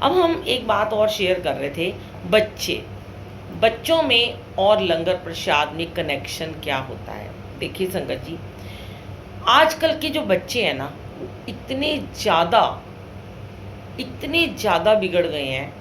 अब हम एक बात और शेयर कर रहे थे, बच्चों में और लंगर प्रसाद में कनेक्शन क्या होता है। देखिए संगत जी, आजकल के जो बच्चे हैं ना, वो इतने ज़्यादा बिगड़ गए हैं।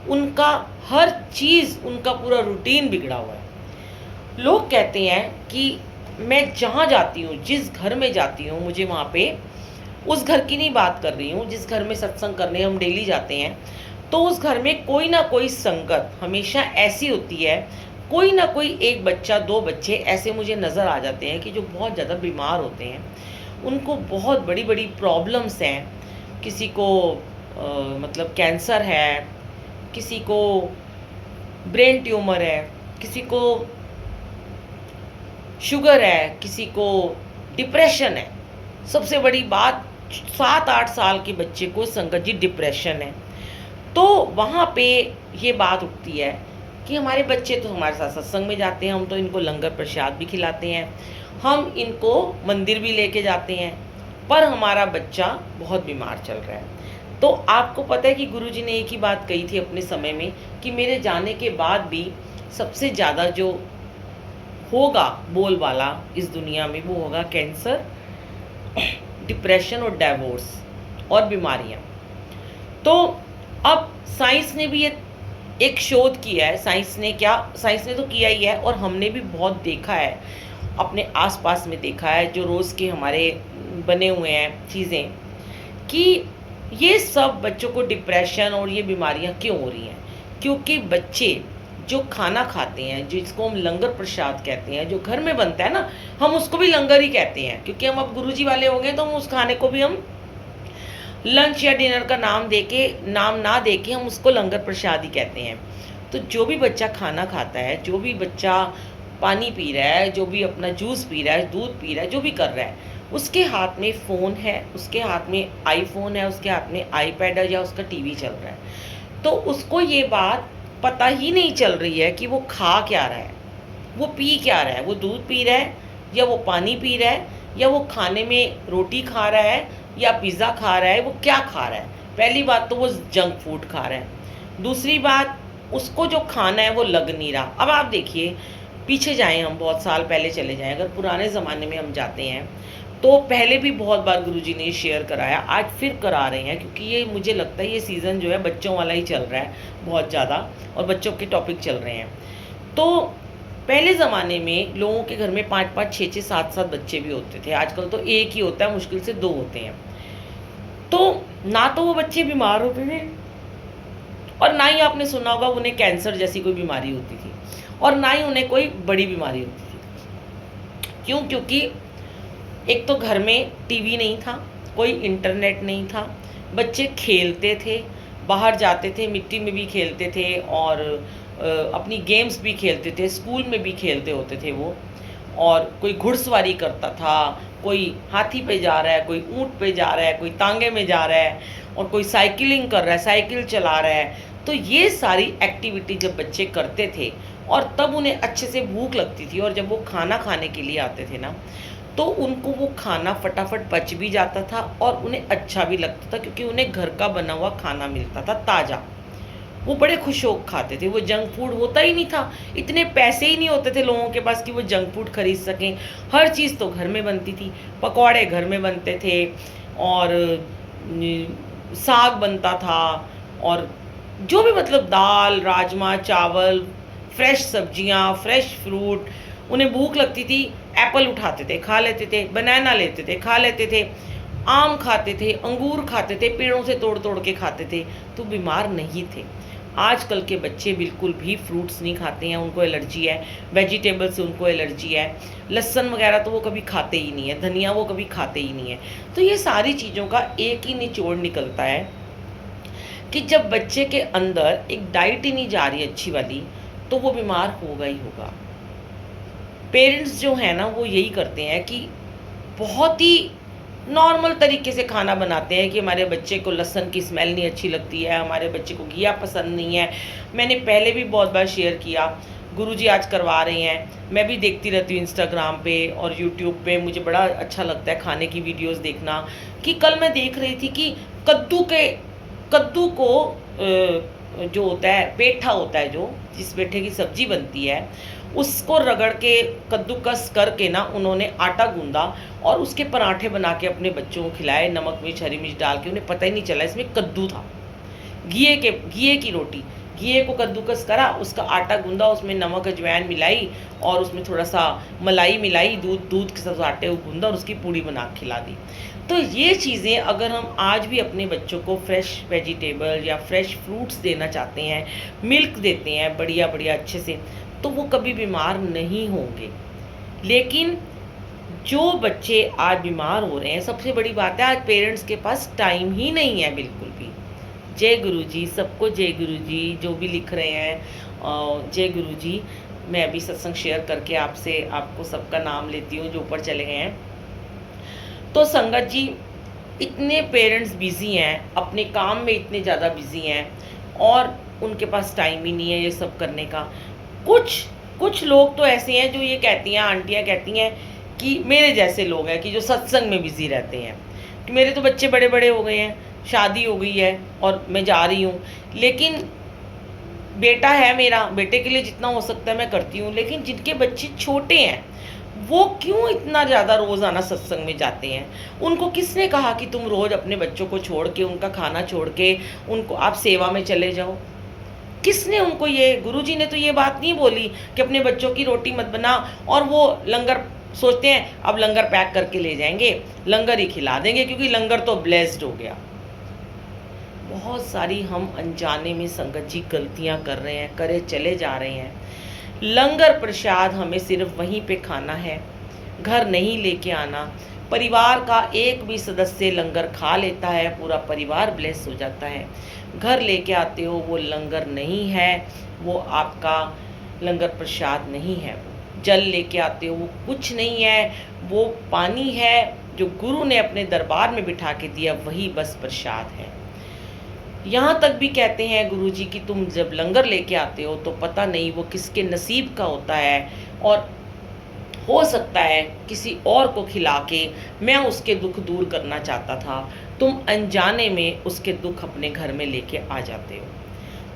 उनका हर चीज़, उनका पूरा रूटीन बिगड़ा हुआ है। लोग कहते हैं कि मैं जहाँ जाती हूँ, जिस घर में जाती हूँ, मुझे वहाँ पे, उस घर की नहीं बात कर रही हूँ, जिस घर में सत्संग करने हम डेली जाते हैं, तो उस घर में कोई ना कोई संगत हमेशा ऐसी होती है। कोई ना कोई एक बच्चा, दो बच्चे ऐसे मुझे नज़र आ जाते हैं कि जो बहुत ज़्यादा बीमार होते हैं। उनको बहुत बड़ी बड़ी प्रॉब्लम्स हैं। किसी को मतलब कैंसर है, किसी को ब्रेन ट्यूमर है, किसी को शुगर है, किसी को डिप्रेशन है। सबसे बड़ी बात, 7-8 साल के बच्चे को संगत जी डिप्रेशन है। तो वहाँ पे ये बात उठती है कि हमारे बच्चे तो हमारे साथ सत्संग में जाते हैं, हम तो इनको लंगर प्रसाद भी खिलाते हैं, हम इनको मंदिर भी लेके जाते हैं, पर हमारा बच्चा बहुत बीमार चल रहा है। तो आपको पता है कि गुरुजी ने एक ही बात कही थी अपने समय में कि मेरे जाने के बाद भी सबसे ज़्यादा जो होगा बोलबाला इस दुनिया में, वो होगा कैंसर, डिप्रेशन और डाइवोर्स और बीमारियां। तो अब साइंस ने भी ये एक शोध किया है। साइंस ने तो किया ही है, और हमने भी बहुत देखा है, अपने आसपास में देखा है, जो रोज़ के हमारे बने हुए हैं चीज़ें, कि ये सब बच्चों को डिप्रेशन और ये बीमारियां क्यों हो रही हैं। क्योंकि बच्चे जो खाना खाते हैं, जिसको हम लंगर प्रसाद कहते हैं, जो घर में बनता है ना, हम उसको भी लंगर ही कहते हैं, क्योंकि हम अब गुरुजी वाले हो गए, तो हम उस खाने को भी हम लंच या डिनर का नाम ना देके हम उसको लंगर प्रसाद ही कहते हैं। तो जो भी बच्चा खाना खाता है, जो भी बच्चा पानी पी रहा है, जो भी अपना जूस पी रहा है, दूध पी रहा है, जो भी कर रहा है, उसके हाथ में फ़ोन है, उसके हाथ में आईफोन है, उसके हाथ में आईपैड है, या उसका टीवी चल रहा है। तो उसको ये बात पता ही नहीं चल रही है कि वो खा क्या रहा है, वो पी क्या रहा है। वो दूध पी रहा है, या वो पानी पी रहा है, या वो खाने में रोटी खा रहा है, या पिज़्ज़ा खा रहा है, वो क्या खा रहा है। पहली बात तो वो जंक फूड खा रहा है। दूसरी बात, उसको जो खाना है वो लग नहीं रहा। अब आप देखिए, पीछे जाएं, हम बहुत साल पहले चले जाएं, अगर पुराने ज़माने में हम जाते हैं, तो पहले भी बहुत बार गुरुजी ने शेयर कराया, आज फिर करा रहे हैं, क्योंकि ये मुझे लगता है ये सीज़न जो है बच्चों वाला ही चल रहा है बहुत ज़्यादा, और बच्चों के टॉपिक चल रहे हैं। तो पहले ज़माने में लोगों के घर में 5-5, 6-6, 7-7 बच्चे भी होते थे। आजकल तो एक ही होता है, मुश्किल से 2 होते हैं। तो ना तो वो बच्चे बीमार होते थे, और ना ही आपने सुना होगा उन्हें कैंसर जैसी कोई बीमारी होती थी, और ना ही उन्हें कोई बड़ी बीमारी होती थी। क्यों? क्योंकि एक तो घर में टीवी नहीं था, कोई इंटरनेट नहीं था, बच्चे खेलते थे, बाहर जाते थे, मिट्टी में भी खेलते थे, और अपनी गेम्स भी खेलते थे, स्कूल में भी खेलते होते थे वो। और कोई घुड़सवारी करता था, कोई हाथी पे जा रहा है, कोई ऊँट पे जा रहा है, कोई तांगे में जा रहा है, और कोई साइकिलिंग कर रहा है, साइकिल चला रहा है। तो ये सारी एक्टिविटी जब बच्चे करते थे, और तब उन्हें अच्छे से भूख लगती थी, और जब वो खाना खाने के लिए आते थे ना, तो उनको वो खाना फटाफट पच भी जाता था, और उन्हें अच्छा भी लगता था, क्योंकि उन्हें घर का बना हुआ खाना मिलता था ताज़ा। वो बड़े खुश होकर खाते थे। वो जंक फूड होता ही नहीं था, इतने पैसे ही नहीं होते थे लोगों के पास कि वो जंक फूड खरीद सकें। हर चीज़ तो घर में बनती थी, पकौड़े घर में बनते थे, और साग बनता था, और जो भी मतलब दाल, राजमा, चावल, फ्रेश सब्जियां, फ्रेश फ्रूट। उन्हें भूख लगती थी, एप्पल उठाते थे, खा लेते थे, बनाना लेते थे, खा लेते थे, आम खाते थे, अंगूर खाते थे, पेड़ों से तोड़ तोड़ के खाते थे, तो बीमार नहीं थे। आजकल के बच्चे बिल्कुल भी फ्रूट्स नहीं खाते हैं, उनको एलर्जी है, वेजिटेबल से उनको एलर्जी है, लहसुन वगैरह तो वो कभी खाते ही नहीं है, धनिया वो कभी खाते ही नहीं है। तो ये सारी चीज़ों का एक ही निचोड़ निकलता है कि जब बच्चे के अंदर एक डाइट ही नहीं जा रही अच्छी वाली, तो वो बीमार होगा ही होगा। पेरेंट्स जो है ना, वो यही करते हैं कि बहुत ही नॉर्मल तरीके से खाना बनाते हैं कि हमारे बच्चे को लहसुन की स्मेल नहीं अच्छी लगती है, हमारे बच्चे को घिया पसंद नहीं है। मैंने पहले भी बहुत बार शेयर किया, गुरुजी आज करवा रहे हैं, मैं भी देखती रहती हूँ इंस्टाग्राम पे और यूट्यूब पे। मुझे बड़ा अच्छा लगता है खाने की वीडियोस देखना। कि कल मैं देख रही थी कि कद्दू को जो होता है पेठा होता है, जो जिस पेठे की सब्जी बनती है, उसको रगड़ के कद्दूकस करके ना उन्होंने आटा गूंदा और उसके पराठे बना के अपने बच्चों को खिलाए, नमक मिर्च हरी मिर्च डाल के। उन्हें पता ही नहीं चला इसमें कद्दू था। घिए की रोटी, घिए को कद्दूकस करा, उसका आटा गूंदा, उसमें नमक अजवाइन मिलाई और उसमें थोड़ा सा मलाई मिलाई, दूध के साथ आटे को गूंदा और उसकी पूड़ी बना के खिला दी। तो ये चीज़ें अगर हम आज भी अपने बच्चों को फ्रेश वेजिटेबल या फ्रेश फ्रूट्स देना चाहते हैं, मिल्क देते हैं बढ़िया बढ़िया अच्छे से, तो वो कभी बीमार नहीं होंगे। लेकिन जो बच्चे आज बीमार हो रहे हैं, सबसे बड़ी बात है आज पेरेंट्स के पास टाइम ही नहीं है बिल्कुल भी। जय गुरु जी, सबको जय गुरु जी। जो भी लिख रहे हैं जय गुरु जी। मैं अभी सत्संग शेयर करके आपको सबका नाम लेती हूँ जो ऊपर चले गए हैं। तो संगत जी, इतने पेरेंट्स बिजी हैं, अपने काम में इतने ज़्यादा बिजी हैं और उनके पास टाइम ही नहीं है ये सब करने का। कुछ लोग तो ऐसे हैं जो ये कहती हैं, आंटियाँ कहती हैं कि मेरे जैसे लोग हैं कि जो सत्संग में बिजी रहते हैं कि मेरे तो बच्चे बड़े बड़े हो गए हैं, शादी हो गई है और मैं जा रही हूँ, लेकिन बेटा है मेरा, बेटे के लिए जितना हो सकता है मैं करती हूँ। लेकिन जिनके बच्चे छोटे हैं वो क्यों इतना ज़्यादा रोज़ाना सत्संग में जाते हैं? उनको किसने कहा कि तुम रोज़ अपने बच्चों को छोड़ के, उनका खाना छोड़ के उनको आप सेवा में चले जाओ? किसने उनको ये, गुरुजी ने तो ये बात नहीं बोली कि अपने बच्चों की रोटी मत बना। और वो लंगर सोचते हैं अब लंगर पैक करके ले जाएंगे, लंगर ही खिला देंगे क्योंकि लंगर तो ब्लेस्ड हो गया। बहुत सारी हम अनजाने में संगत जी गलतियां कर रहे हैं, करे चले जा रहे हैं। लंगर प्रसाद हमें सिर्फ वहीं पे खाना है, घर नहीं लेके आना। परिवार का एक भी सदस्य लंगर खा लेता है, पूरा परिवार ब्लेस हो जाता है। घर लेके आते हो वो लंगर नहीं है, वो आपका लंगर प्रसाद नहीं है। जल लेके आते हो वो कुछ नहीं है, वो पानी है जो गुरु ने अपने दरबार में बिठा के दिया, वही बस प्रसाद है। यहाँ तक भी कहते हैं गुरुजी कि तुम जब लंगर लेके आते हो तो पता नहीं वो किसके नसीब का होता है, और हो सकता है किसी और को खिला के मैं उसके दुख दूर करना चाहता था, तुम अनजाने में उसके दुख अपने घर में लेके आ जाते हो।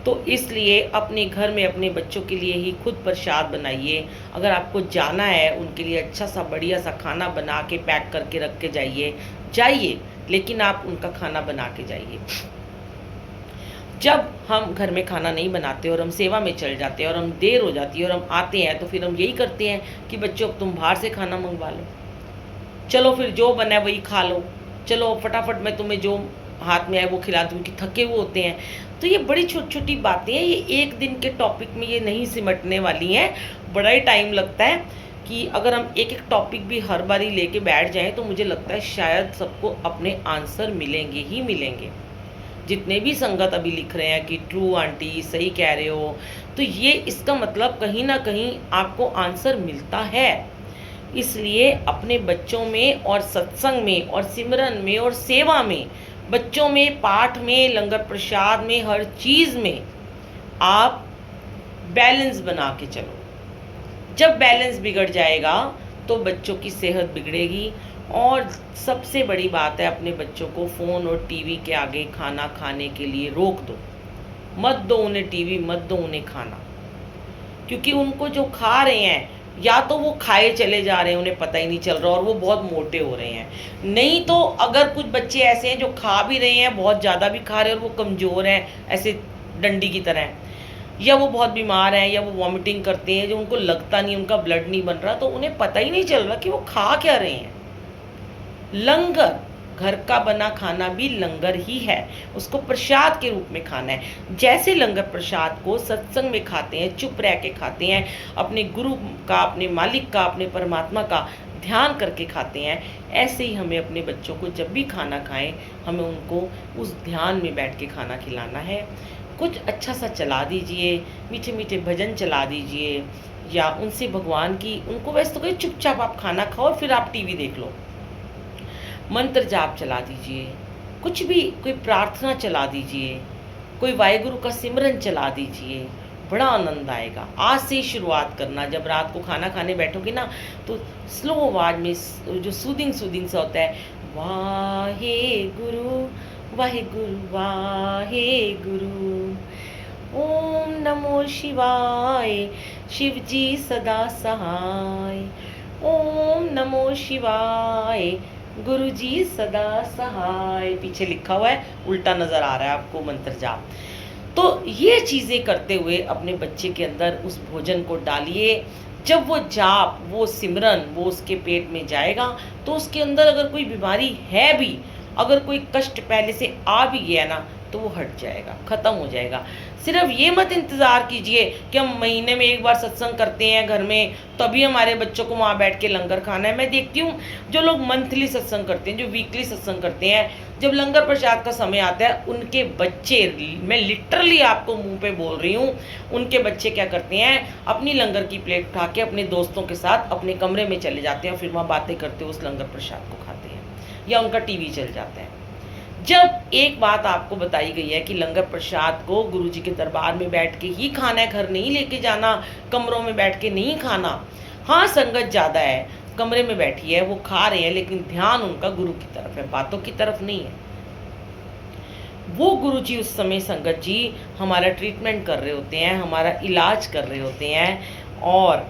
तो इसलिए अपने घर में अपने बच्चों के लिए ही खुद प्रसाद बनाइए। अगर आपको जाना है उनके लिए अच्छा सा बढ़िया सा खाना बना के पैक करके रख के जाइए, लेकिन आप उनका खाना बना के जाइए। जब हम घर में खाना नहीं बनाते और हम सेवा में चल जाते हैं और हम देर हो जाती है और हम आते हैं, तो फिर हम यही करते हैं कि बच्चों तुम बाहर से खाना मंगवा लो, चलो फिर जो बना है वही खा लो, चलो फटाफट मैं तुम्हें जो हाथ में आए वो खिला दूँ, कि थके हुए होते हैं। तो ये बड़ी छोटी छोटी बातें हैं, ये एक दिन के टॉपिक में ये नहीं सिमटने वाली हैं, बड़ा ही टाइम लगता है। कि अगर हम एक एक टॉपिक भी हर बारी लेके बैठ जाएं तो मुझे लगता है शायद सबको अपने आंसर मिलेंगे ही मिलेंगे। जितने भी संगत अभी लिख रहे हैं कि ट्रू आंटी सही कह रहे हो, तो ये इसका मतलब कहीं ना कहीं आपको आंसर मिलता है। इसलिए अपने बच्चों में और सत्संग में और सिमरन में और सेवा में, बच्चों में, पाठ में, लंगर प्रसाद में, हर चीज़ में आप बैलेंस बना के चलो। जब बैलेंस बिगड़ जाएगा तो बच्चों की सेहत बिगड़ेगी। और सबसे बड़ी बात है, अपने बच्चों को फ़ोन और टीवी के आगे खाना खाने के लिए रोक दो। मत दो उन्हें टीवी, मत दो उन्हें खाना, क्योंकि उनको जो खा रहे हैं या तो वो खाए चले जा रहे हैं, उन्हें पता ही नहीं चल रहा और वो बहुत मोटे हो रहे हैं। नहीं तो अगर कुछ बच्चे ऐसे हैं जो खा भी रहे हैं, बहुत ज़्यादा भी खा रहे हैं और वो कमज़ोर हैं ऐसे डंडी की तरह, या वो बहुत बीमार हैं, या वो वॉमिटिंग करते हैं, जो उनको लगता नहीं, उनका ब्लड नहीं बन रहा, तो उन्हें पता ही नहीं चल रहा कि वो खा क्या रहे हैं। लंगर, घर का बना खाना भी लंगर ही है, उसको प्रसाद के रूप में खाना है। जैसे लंगर प्रसाद को सत्संग में खाते हैं, चुप रह के खाते हैं, अपने गुरु का, अपने मालिक का, अपने परमात्मा का ध्यान करके खाते हैं, ऐसे ही हमें अपने बच्चों को जब भी खाना खाएं, हमें उनको उस ध्यान में बैठ के खाना खिलाना है। कुछ अच्छा सा चला दीजिए, मीठे मीठे भजन चला दीजिए, या उनसे भगवान की, उनको वैसे तो कोई चुपचाप आप खाना खाओ और फिर आप टीवी देख लो, मंत्र जाप चला दीजिए, कुछ भी, कोई प्रार्थना चला दीजिए, कोई वाहेगुरु का सिमरन चला दीजिए, बड़ा आनंद आएगा। आज से ही शुरुआत करना। जब रात को खाना खाने बैठोगे ना तो स्लो आवाज में जो सूदिंग सा होता है, वाहे गुरु वाहेगुरु वाहेगुरु। ओम नमो शिवाय, शिव जी सदा सहाय। ओम नमो शिवाय, गुरु जी सदा सहाय। पीछे लिखा हुआ है, उल्टा नजर आ रहा है आपको मंत्र जाप। तो ये चीज़ें करते हुए अपने बच्चे के अंदर उस भोजन को डालिए। जब वो जाप, वो सिमरन, वो उसके पेट में जाएगा तो उसके अंदर अगर कोई बीमारी है भी, अगर कोई कष्ट पहले से आ भी गया ना, तो वो हट जाएगा, ख़त्म हो जाएगा। सिर्फ ये मत इंतज़ार कीजिए कि हम महीने में एक बार सत्संग करते हैं घर में, तभी हमारे बच्चों को वहाँ बैठ के लंगर खाना है। मैं देखती हूँ जो लोग मंथली सत्संग करते हैं, जो वीकली सत्संग करते हैं, जब लंगर प्रसाद का समय आता है, उनके बच्चे, मैं लिटरली आपको मुंह पे बोल रही हूँ, उनके बच्चे क्या करते हैं, अपनी लंगर की प्लेट उठा के अपने दोस्तों के साथ अपने कमरे में चले जाते हैं और फिर वहाँ बातें करते हुए उस लंगर प्रसाद को खाते हैं, या उनका टीवी चल जाता है। जब एक बात आपको बताई गई है कि लंगर प्रसाद को गुरु जी के दरबार में बैठ के ही खाना है, घर नहीं लेके जाना, कमरों में बैठ के नहीं खाना। हाँ, संगत ज़्यादा है, कमरे में बैठी है, वो खा रहे हैं, लेकिन ध्यान उनका गुरु की तरफ है, बातों की तरफ नहीं है। वो गुरु जी उस समय संगत जी हमारा ट्रीटमेंट कर रहे होते हैं, हमारा इलाज कर रहे होते हैं। और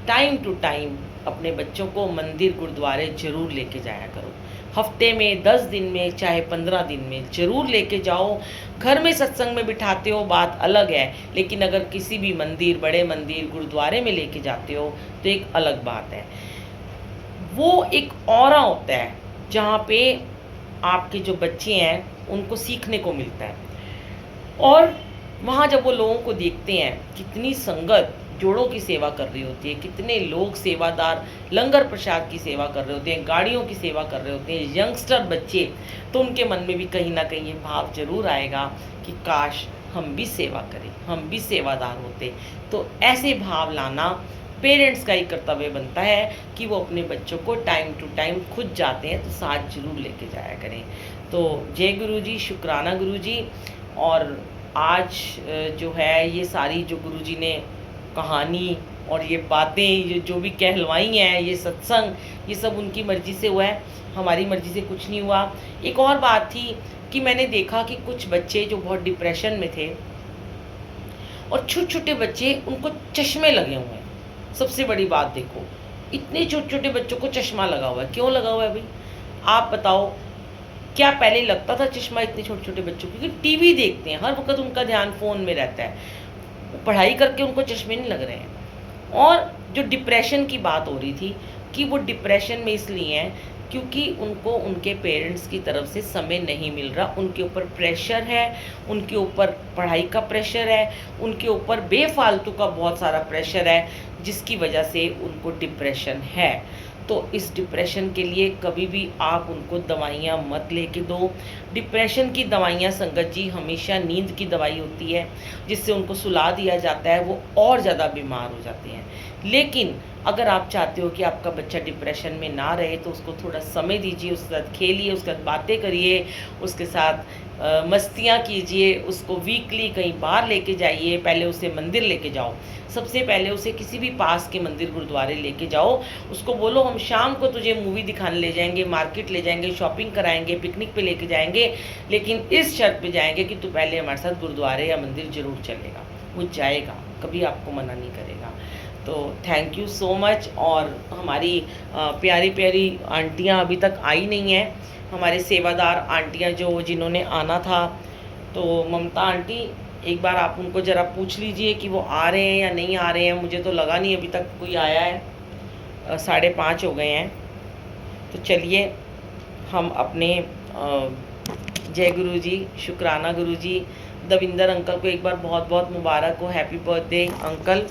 टाइम टू टाइम अपने बच्चों को मंदिर गुरुद्वारे जरूर लेके जाया करो। हफ्ते में 10 दिन में, चाहे 15 दिन में जरूर लेके जाओ। घर में सत्संग में बिठाते हो बात अलग है, लेकिन अगर किसी भी मंदिर, बड़े मंदिर, गुरुद्वारे में लेके जाते हो तो एक अलग बात है। वो एक ऑरा होता है जहाँ पे आपके जो बच्चे हैं उनको सीखने को मिलता है। और वहाँ जब वो लोगों को देखते हैं, कितनी संगत जोड़ों की सेवा कर रही होती है, कितने लोग सेवादार लंगर प्रसाद की सेवा कर रहे होते हैं, गाड़ियों की सेवा कर रहे होते हैं, यंगस्टर बच्चे, तो उनके मन में भी कहीं ना कहीं ये भाव जरूर आएगा कि काश हम भी सेवा करें, हम भी सेवादार होते। तो ऐसे भाव लाना पेरेंट्स का ही कर्तव्य बनता है कि वो अपने बच्चों को टाइम टू टाइम खुद जाते हैं तो साथ जरूर लेके जाया करें। तो जय गुरु जी, शुक्राना गुरु जी। और आज जो है ये सारी जो गुरु जी ने कहानी और ये बातें जो भी कहलवाई हैं, ये सत्संग, ये सब उनकी मर्ज़ी से हुआ है, हमारी मर्ज़ी से कुछ नहीं हुआ। एक और बात थी कि मैंने देखा कि कुछ बच्चे जो बहुत डिप्रेशन में थे, और छोटे छोटे बच्चे, उनको चश्मे लगे हुए हैं। सबसे बड़ी बात देखो, इतने छोटे छोटे बच्चों को चश्मा लगा हुआ है, क्यों लगा हुआ है भाई? आप बताओ, क्या पहले लगता था चश्मा इतने छोटे छोटे बच्चों को? क्योंकि टीवी देखते हैं, हर वक्त उनका ध्यान फ़ोन में रहता है, पढ़ाई करके उनको चश्मे नहीं लग रहे हैं। और जो डिप्रेशन की बात हो रही थी कि वो डिप्रेशन में इसलिए हैं क्योंकि उनको उनके पेरेंट्स की तरफ से समय नहीं मिल रहा, उनके ऊपर प्रेशर है, उनके ऊपर पढ़ाई का प्रेशर है, उनके ऊपर बेफालतू का बहुत सारा प्रेशर है, जिसकी वजह से उनको डिप्रेशन है। तो इस डिप्रेशन के लिए कभी भी आप उनको दवाइयाँ मत लेके दो। डिप्रेशन की दवाइयाँ संगत जी हमेशा नींद की दवाई होती है, जिससे उनको सुला दिया जाता है, वो और ज़्यादा बीमार हो जाते हैं। लेकिन अगर आप चाहते हो कि आपका बच्चा डिप्रेशन में ना रहे, तो उसको थोड़ा समय दीजिए, उसके साथ खेलिए, उसके साथ बातें करिए, उसके साथ मस्तियाँ कीजिए, उसको वीकली कहीं बाहर लेके जाइए। पहले उसे मंदिर लेके जाओ, सबसे पहले उसे किसी भी पास के मंदिर गुरुद्वारे लेके जाओ। उसको बोलो हम शाम को तुझे मूवी दिखाने ले जाएंगे, मार्केट ले जाएंगे, शॉपिंग कराएंगे, पिकनिक पे लेके जाएंगे, लेकिन इस शर्त पे जाएंगे कि तू पहले हमारे साथ गुरुद्वारे या मंदिर जरूर चलेगा। वो जाएगा, कभी आपको मना नहीं करेगा। तो थैंक यू सो मच। और हमारी प्यारी प्यारी आंटियाँ अभी तक आई नहीं हैं, हमारे सेवादार आंटियाँ जो जिन्होंने आना था, तो ममता आंटी एक बार आप उनको ज़रा पूछ लीजिए कि वो आ रहे हैं या नहीं आ रहे हैं। मुझे तो लगा नहीं अभी तक कोई आया है, 5:30 हो गए हैं। तो चलिए हम अपने जय गुरु जी, शुक्राना गुरु जी, दविंदर अंकल को एक बार बहुत बहुत मुबारक हो, हैप्पी बर्थडे अंकल।